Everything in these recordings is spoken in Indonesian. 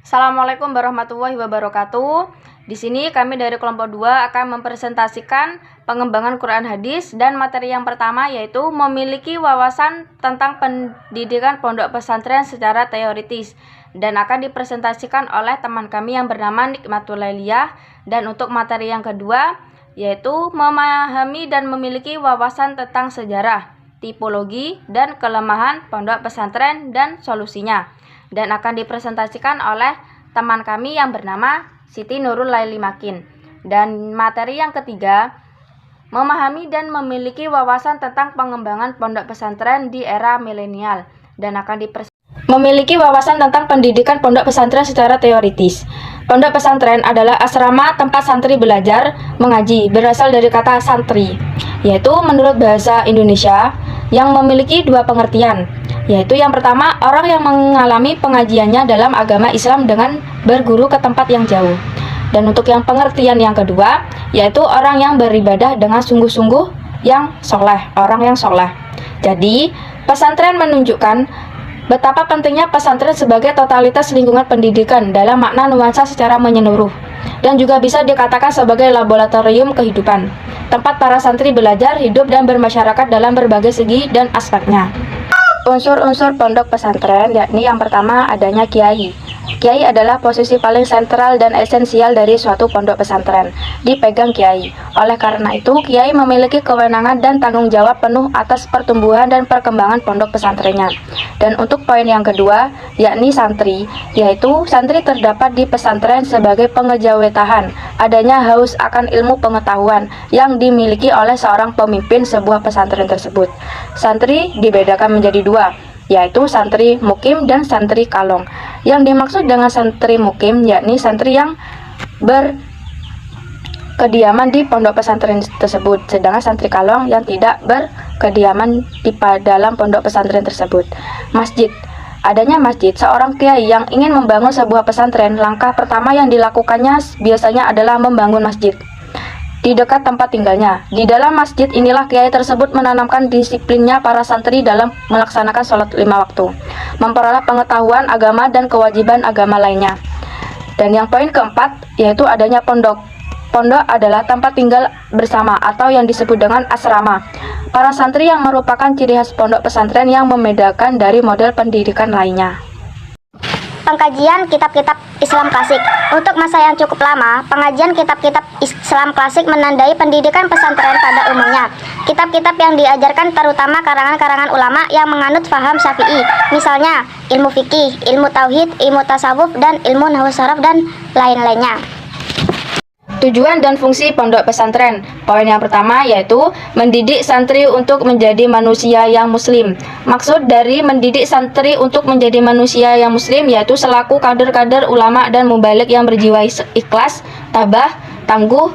Assalamualaikum warahmatullahi wabarakatuh. Di sini kami dari kelompok 2 akan mempresentasikan pengembangan Quran hadis dan materi yang pertama yaitu memiliki wawasan tentang pendidikan pondok pesantren secara teoritis dan akan dipresentasikan oleh teman kami yang bernama Nikmatul Lailiyah. Dan untuk materi yang kedua yaitu memahami dan memiliki wawasan tentang sejarah, tipologi, dan kelemahan pondok pesantren dan solusinya, dan akan dipresentasikan oleh teman kami yang bernama Siti Nurul Laili Makin. Dan materi yang ketiga, memahami dan memiliki wawasan tentang pengembangan pondok pesantren di era milenial, dan akan memiliki wawasan tentang pendidikan pondok pesantren secara teoritis. Pondok pesantren adalah asrama tempat santri belajar mengaji, berasal dari kata santri, yaitu menurut bahasa Indonesia yang memiliki dua pengertian, yaitu yang pertama, orang yang mengalami pengajiannya dalam agama Islam dengan berguru ke tempat yang jauh. Dan untuk yang pengertian yang kedua, yaitu orang yang beribadah dengan sungguh-sungguh yang soleh, orang yang soleh. Jadi, pesantren menunjukkan betapa pentingnya pesantren sebagai totalitas lingkungan pendidikan dalam makna nuansa secara menyeluruh, dan juga bisa dikatakan sebagai laboratorium kehidupan, tempat para santri belajar, hidup, dan bermasyarakat dalam berbagai segi dan aspeknya. Unsur-unsur pondok pesantren yakni yang pertama adanya kiai. Kiai adalah posisi paling sentral dan esensial dari suatu pondok pesantren, dipegang kiai. Oleh karena itu, kiai memiliki kewenangan dan tanggung jawab penuh atas pertumbuhan dan perkembangan pondok pesantrennya. Dan untuk poin yang kedua, yakni santri, yaitu santri terdapat di pesantren sebagai pengejawatahan, adanya haus akan ilmu pengetahuan yang dimiliki oleh seorang pemimpin sebuah pesantren tersebut. Santri dibedakan menjadi dua, yaitu santri mukim dan santri kalong. Yang dimaksud dengan santri mukim yakni santri yang berkediaman di pondok pesantren tersebut, sedangkan santri kalong yang tidak berkediaman di dalam pondok pesantren tersebut. Masjid. Adanya masjid, seorang kiai yang ingin membangun sebuah pesantren, langkah pertama yang dilakukannya biasanya adalah membangun masjid di dekat tempat tinggalnya. Di dalam masjid inilah kiai tersebut menanamkan disiplinnya para santri dalam melaksanakan sholat 5 waktu, memperoleh pengetahuan agama dan kewajiban agama lainnya. Dan yang poin keempat yaitu adanya pondok. Pondok adalah tempat tinggal bersama atau yang disebut dengan asrama para santri, yang merupakan ciri khas pondok pesantren yang membedakan dari model pendidikan lainnya. Pengkajian kitab-kitab Islam klasik. Untuk masa yang cukup lama, pengajian kitab-kitab Islam klasik menandai pendidikan pesantren pada umumnya. Kitab-kitab yang diajarkan terutama karangan-karangan ulama yang menganut faham Syafi'i, misalnya ilmu fikih, ilmu tauhid, ilmu tasawuf, dan ilmu nahwu sharaf, dan lain-lainnya. Tujuan dan fungsi pondok pesantren. Poin yang pertama yaitu mendidik santri untuk menjadi manusia yang muslim. Maksud dari mendidik santri untuk menjadi manusia yang muslim yaitu selaku kader-kader ulama dan mubalik yang berjiwa ikhlas, tabah, tangguh,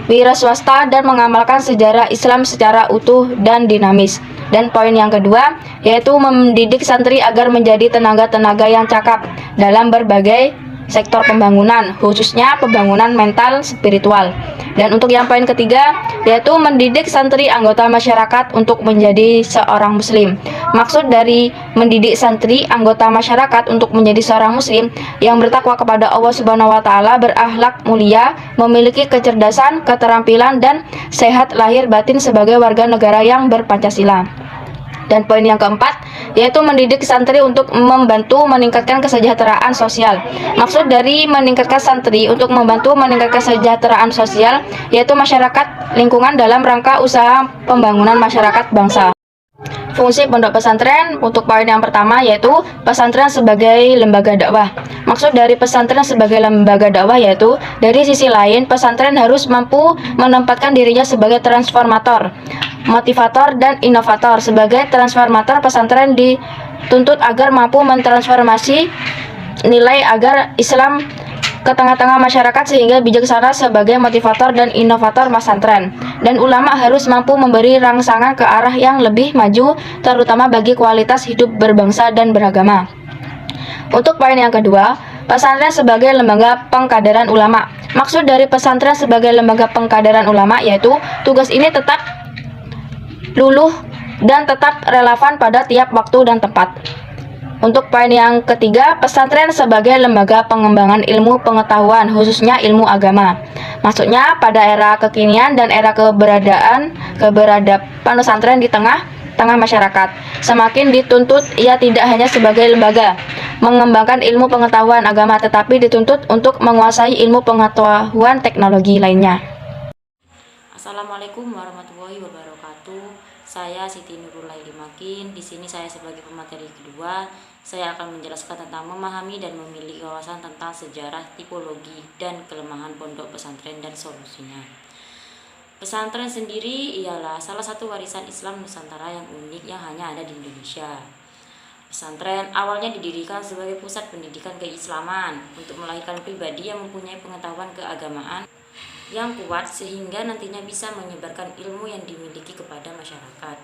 wira swasta, dan mengamalkan sejarah Islam secara utuh dan dinamis. Dan poin yang kedua yaitu mendidik santri agar menjadi tenaga-tenaga yang cakap dalam berbagai sektor pembangunan, khususnya pembangunan mental spiritual. Dan untuk yang poin ketiga yaitu mendidik santri anggota masyarakat untuk menjadi seorang muslim. Maksud dari mendidik santri anggota masyarakat untuk menjadi seorang muslim yang bertakwa kepada Allah Subhanahu wa taala, berakhlak mulia, memiliki kecerdasan, keterampilan, dan sehat lahir batin sebagai warga negara yang berpancasila. Dan poin yang keempat yaitu mendidik santri untuk membantu meningkatkan kesejahteraan sosial. Maksud dari meningkatkan santri untuk membantu meningkatkan kesejahteraan sosial yaitu masyarakat lingkungan dalam rangka usaha pembangunan masyarakat bangsa. Fungsi pondok pesantren untuk poin yang pertama yaitu pesantren sebagai lembaga dakwah. Maksud dari pesantren sebagai lembaga dakwah yaitu dari sisi lain pesantren harus mampu menempatkan dirinya sebagai transformator, motivator, dan inovator. Sebagai transformator, pesantren dituntut agar mampu mentransformasi nilai agar Islam ke tengah-tengah masyarakat sehingga bijaksana sebagai motivator dan inovator pesantren. Dan ulama harus mampu memberi rangsangan ke arah yang lebih maju terutama bagi kualitas hidup berbangsa dan beragama. Untuk poin yang kedua, pesantren sebagai lembaga pengkaderan ulama. Maksud dari pesantren sebagai lembaga pengkaderan ulama yaitu tugas ini tetap luluh dan tetap relevan pada tiap waktu dan tempat. Untuk poin yang ketiga, pesantren sebagai lembaga pengembangan ilmu pengetahuan, khususnya ilmu agama. Maksudnya pada era kekinian dan era keberadaban pesantren di tengah masyarakat. Semakin dituntut ia tidak hanya sebagai lembaga mengembangkan ilmu pengetahuan agama, tetapi dituntut untuk menguasai ilmu pengetahuan teknologi lainnya. Assalamualaikum warahmatullahi wabarakatuh. Saya Siti Nurul Laili Makin. Di sini saya sebagai pemateri kedua, saya akan menjelaskan tentang memahami dan memiliki wawasan tentang sejarah, tipologi, dan kelemahan pondok pesantren dan solusinya. Pesantren sendiri ialah salah satu warisan Islam Nusantara yang unik yang hanya ada di Indonesia. Pesantren awalnya didirikan sebagai pusat pendidikan keislaman untuk melahirkan pribadi yang mempunyai pengetahuan keagamaan yang kuat sehingga nantinya bisa menyebarkan ilmu yang dimiliki kepada masyarakat.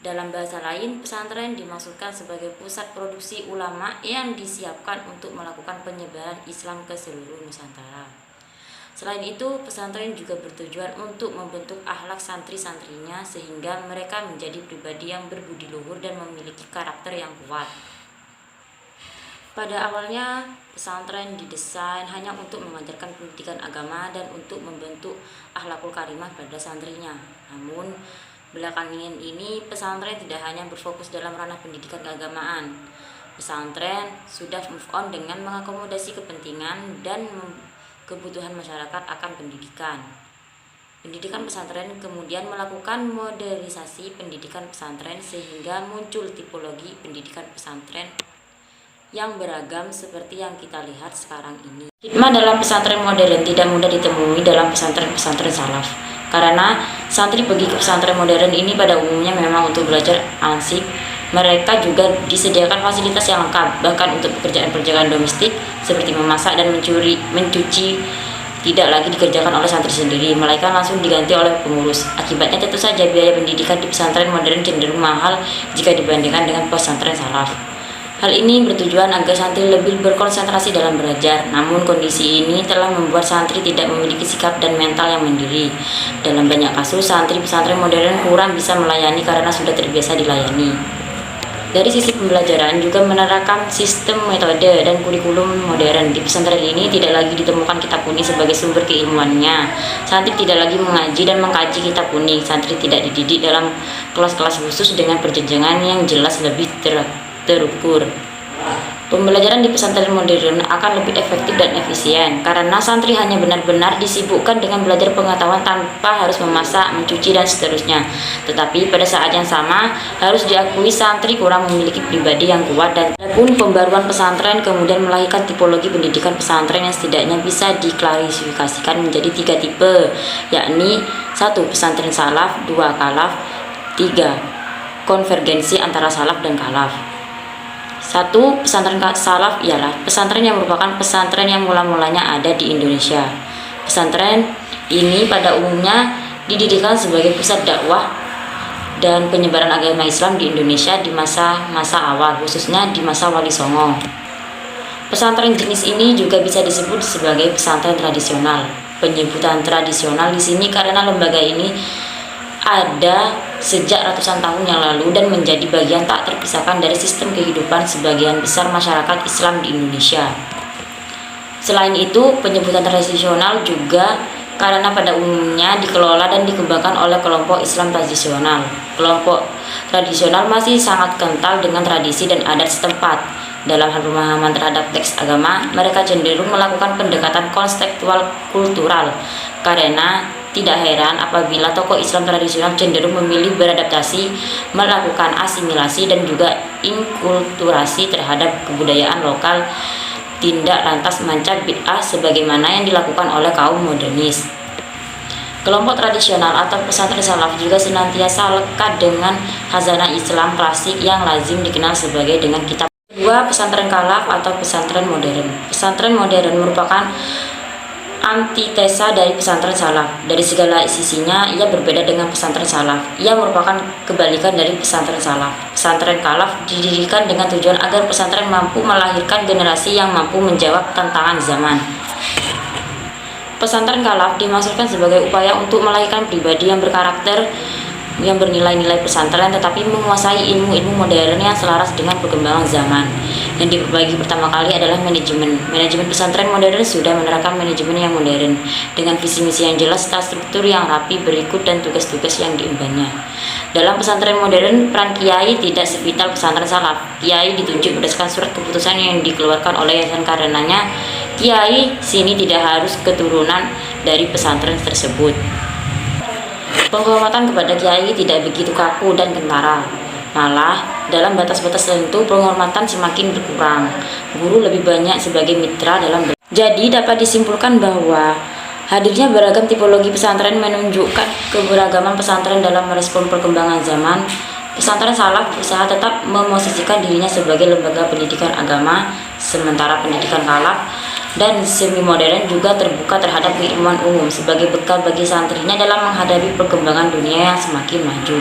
Dalam bahasa lain, pesantren dimaksudkan sebagai pusat produksi ulama yang disiapkan untuk melakukan penyebaran Islam ke seluruh Nusantara. Selain itu, pesantren juga bertujuan untuk membentuk akhlak santri-santrinya sehingga mereka menjadi pribadi yang berbudi luhur dan memiliki karakter yang kuat. Pada awalnya, pesantren didesain hanya untuk mengajarkan pendidikan agama dan untuk membentuk akhlakul karimah pada santrinya. Namun, belakangan ini pesantren tidak hanya berfokus dalam ranah pendidikan keagamaan. Pesantren sudah move on dengan mengakomodasi kepentingan dan kebutuhan masyarakat akan pendidikan. Pendidikan pesantren kemudian melakukan modernisasi pendidikan pesantren sehingga muncul tipologi pendidikan pesantren yang beragam seperti yang kita lihat sekarang ini. Hikmah dalam pesantren modern tidak mudah ditemui dalam pesantren-pesantren salaf. Karena santri pergi ke pesantren modern ini pada umumnya memang untuk belajar ansip. Mereka juga disediakan fasilitas yang lengkap, bahkan untuk pekerjaan-pekerjaan domestik seperti memasak dan mencuci tidak lagi dikerjakan oleh santri sendiri, melainkan langsung diganti oleh pengurus. Akibatnya tentu saja biaya pendidikan di pesantren modern cenderung mahal jika dibandingkan dengan pesantren salaf. Hal ini bertujuan agar santri lebih berkonsentrasi dalam belajar, namun kondisi ini telah membuat santri tidak memiliki sikap dan mental yang mandiri. Dalam banyak kasus, santri pesantren modern kurang bisa melayani karena sudah terbiasa dilayani. Dari sisi pembelajaran juga menerapkan sistem metode dan kurikulum modern. Di pesantren ini tidak lagi ditemukan kitab kuning sebagai sumber keilmuannya. Santri tidak lagi mengaji dan mengkaji kitab kuning. Santri tidak dididik dalam kelas-kelas khusus dengan perjenjangan yang jelas lebih terukur. Pembelajaran di pesantren modern akan lebih efektif dan efisien karena santri hanya benar-benar disibukkan dengan belajar pengetahuan tanpa harus memasak, mencuci, dan seterusnya. Tetapi pada saat yang sama harus diakui santri kurang memiliki pribadi yang kuat dan pun pembaruan pesantren kemudian melahirkan tipologi pendidikan pesantren yang setidaknya bisa diklasifikasikan menjadi 3 tipe, yakni 1. Pesantren salaf, 2. Khalaf, 3. Konvergensi antara salaf dan khalaf. 1. Pesantren salaf ialah pesantren yang merupakan pesantren yang mula-mulanya ada di Indonesia. Pesantren ini pada umumnya didirikan sebagai pusat dakwah dan penyebaran agama Islam di Indonesia di masa-masa awal, khususnya di masa Wali Songo. Pesantren jenis ini juga bisa disebut sebagai pesantren tradisional. Penyebutan tradisional di sini karena lembaga ini ada sejak ratusan tahun yang lalu dan menjadi bagian tak terpisahkan dari sistem kehidupan sebagian besar masyarakat Islam di Indonesia. Selain itu, penyebutan tradisional juga karena pada umumnya dikelola dan dikembangkan oleh kelompok Islam tradisional. Kelompok tradisional masih sangat kental dengan tradisi dan adat setempat. Dalam hal pemahaman terhadap teks agama, mereka cenderung melakukan pendekatan konseptual kultural karena tidak heran apabila tokoh Islam tradisional cenderung memilih beradaptasi, melakukan asimilasi dan juga inkulturasi terhadap kebudayaan lokal, tindak lantas mencap bid'ah sebagaimana yang dilakukan oleh kaum modernis. Kelompok tradisional atau pesantren salaf juga senantiasa lekat dengan khazanah Islam klasik yang lazim dikenal sebagai dengan kitab. Kedua, pesantren khalaf atau pesantren modern. Pesantren modern merupakan antitesa dari pesantren salaf. Dari segala sisinya, ia berbeda dengan pesantren salaf. Ia merupakan kebalikan dari pesantren salaf. Pesantren khalaf didirikan dengan tujuan agar pesantren mampu melahirkan generasi yang mampu menjawab tantangan zaman. Pesantren khalaf dimaksudkan sebagai upaya untuk melahirkan pribadi yang berkarakter yang bernilai-nilai pesantren, tetapi menguasai ilmu-ilmu modern yang selaras dengan perkembangan zaman. Yang dibagi pertama kali adalah manajemen. Manajemen pesantren modern sudah menerapkan manajemen yang modern dengan visi misi yang jelas serta struktur yang rapi berikut dan tugas-tugas yang diembannya. Dalam pesantren modern, peran kiai tidak sevital pesantren salaf. Kiai ditunjuk berdasarkan surat keputusan yang dikeluarkan oleh yayasan, karenanya kiai sini tidak harus keturunan dari pesantren tersebut. Penghormatan kepada kiai tidak begitu kaku dan kentara. Malah, dalam batas-batas tertentu penghormatan semakin berkurang. Guru lebih banyak sebagai mitra dalam Jadi dapat disimpulkan bahwa hadirnya beragam tipologi pesantren menunjukkan keberagaman pesantren dalam merespon perkembangan zaman. Pesantren salaf berusaha tetap memosisikan dirinya sebagai lembaga pendidikan agama, sementara pendidikan khalaf dan semi modern juga terbuka terhadap keilmuan umum sebagai bekal bagi santrinya dalam menghadapi perkembangan dunia yang semakin maju.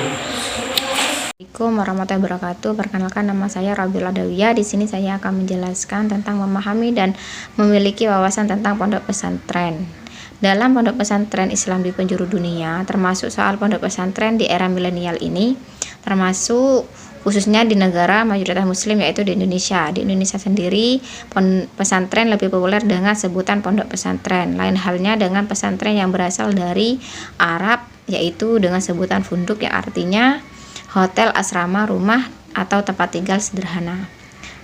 Assalamualaikum warahmatullahi wabarakatuh. Perkenalkan, nama saya Rabiul Adawiyah. Di sini saya akan menjelaskan tentang memahami dan memiliki wawasan tentang pondok pesantren. Dalam pondok pesantren Islam di penjuru dunia, termasuk soal pondok pesantren di era milenial ini, termasuk khususnya di negara mayoritas muslim yaitu di Indonesia. Di Indonesia sendiri, pesantren lebih populer dengan sebutan pondok pesantren. Lain halnya dengan pesantren yang berasal dari Arab, yaitu dengan sebutan funduk yang artinya hotel, asrama, rumah, atau tempat tinggal sederhana.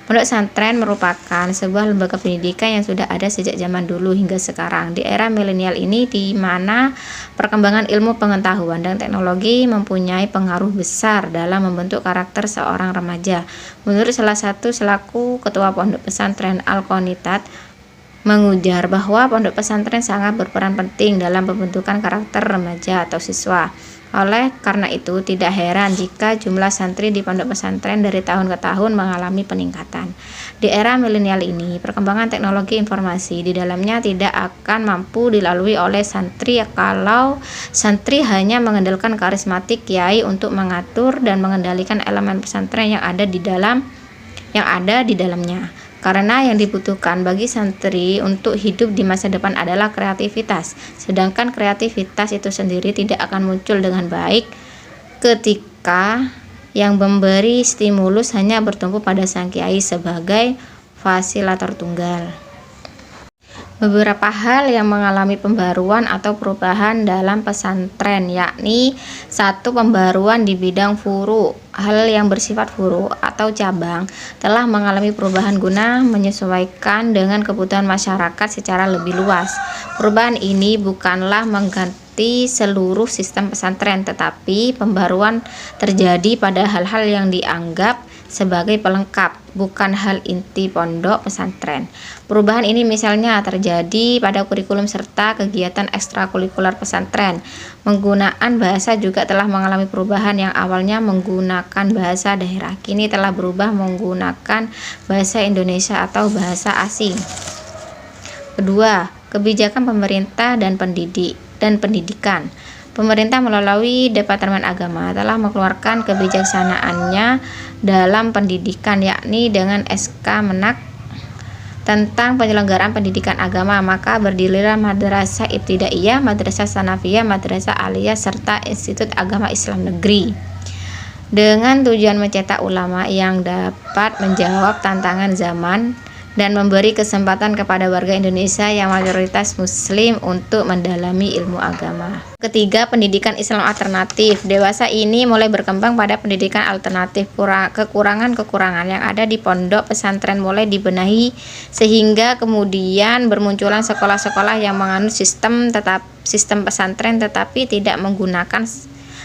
Pondok pesantren merupakan sebuah lembaga pendidikan yang sudah ada sejak zaman dulu hingga sekarang. Di era milenial ini, di mana perkembangan ilmu pengetahuan dan teknologi mempunyai pengaruh besar dalam membentuk karakter seorang remaja. Menurut salah satu selaku ketua pondok pesantren Al-Qonitat, mengujar bahwa pondok pesantren sangat berperan penting dalam pembentukan karakter remaja atau siswa. Oleh karena itu, tidak heran jika jumlah santri di pondok pesantren dari tahun ke tahun mengalami peningkatan. Di era milenial ini, perkembangan teknologi informasi di dalamnya tidak akan mampu dilalui oleh santri kalau santri hanya mengandalkan karismatik kiai untuk mengatur dan mengendalikan elemen pesantren yang ada di dalamnya. Karena yang dibutuhkan bagi santri untuk hidup di masa depan adalah kreativitas. Sedangkan kreativitas itu sendiri tidak akan muncul dengan baik ketika yang memberi stimulus hanya bertumpu pada sang kiai sebagai fasilitator tunggal. Beberapa hal yang mengalami pembaruan atau perubahan dalam pesantren, yakni 1. Pembaruan di bidang furu. Hal yang bersifat furu atau cabang telah mengalami perubahan guna menyesuaikan dengan kebutuhan masyarakat secara lebih luas. Perubahan ini bukanlah mengganti seluruh sistem pesantren, tetapi pembaruan terjadi pada hal-hal yang dianggap sebagai pelengkap, bukan hal inti pondok pesantren. Perubahan ini misalnya terjadi pada kurikulum serta kegiatan ekstrakurikuler pesantren. Penggunaan bahasa juga telah mengalami perubahan, yang awalnya menggunakan bahasa daerah, kini telah berubah menggunakan bahasa Indonesia atau bahasa asing. 2. Kebijakan pemerintah dan pendidikan. Pemerintah melalui Departemen Agama telah mengeluarkan kebijaksanaannya dalam pendidikan, yakni dengan SK Menak tentang penyelenggaraan pendidikan agama. Maka berdirilah Madrasah Ibtidaiyah, Madrasah Sanawiyah, Madrasah Aliyah, serta Institut Agama Islam Negeri, dengan tujuan mencetak ulama yang dapat menjawab tantangan zaman dan memberi kesempatan kepada warga Indonesia yang mayoritas muslim untuk mendalami ilmu agama. 3. Pendidikan Islam alternatif. Dewasa ini mulai berkembang pada pendidikan alternatif. Kekurangan-kekurangan yang ada di pondok pesantren mulai dibenahi sehingga kemudian bermunculan sekolah-sekolah yang menganut sistem pesantren tetapi tidak menggunakan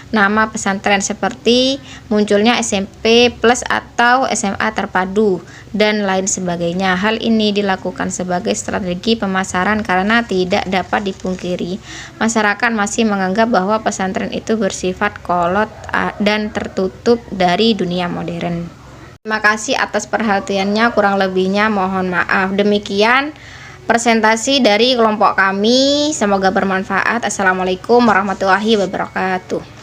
nama pesantren, seperti munculnya SMP plus atau SMA terpadu dan lain sebagainya. Hal ini dilakukan sebagai strategi pemasaran karena tidak dapat dipungkiri masyarakat masih menganggap bahwa pesantren itu bersifat kolot dan tertutup dari dunia modern. Terima kasih atas perhatiannya, kurang lebihnya mohon maaf. Demikian presentasi dari kelompok kami, semoga bermanfaat. Assalamualaikum warahmatullahi wabarakatuh.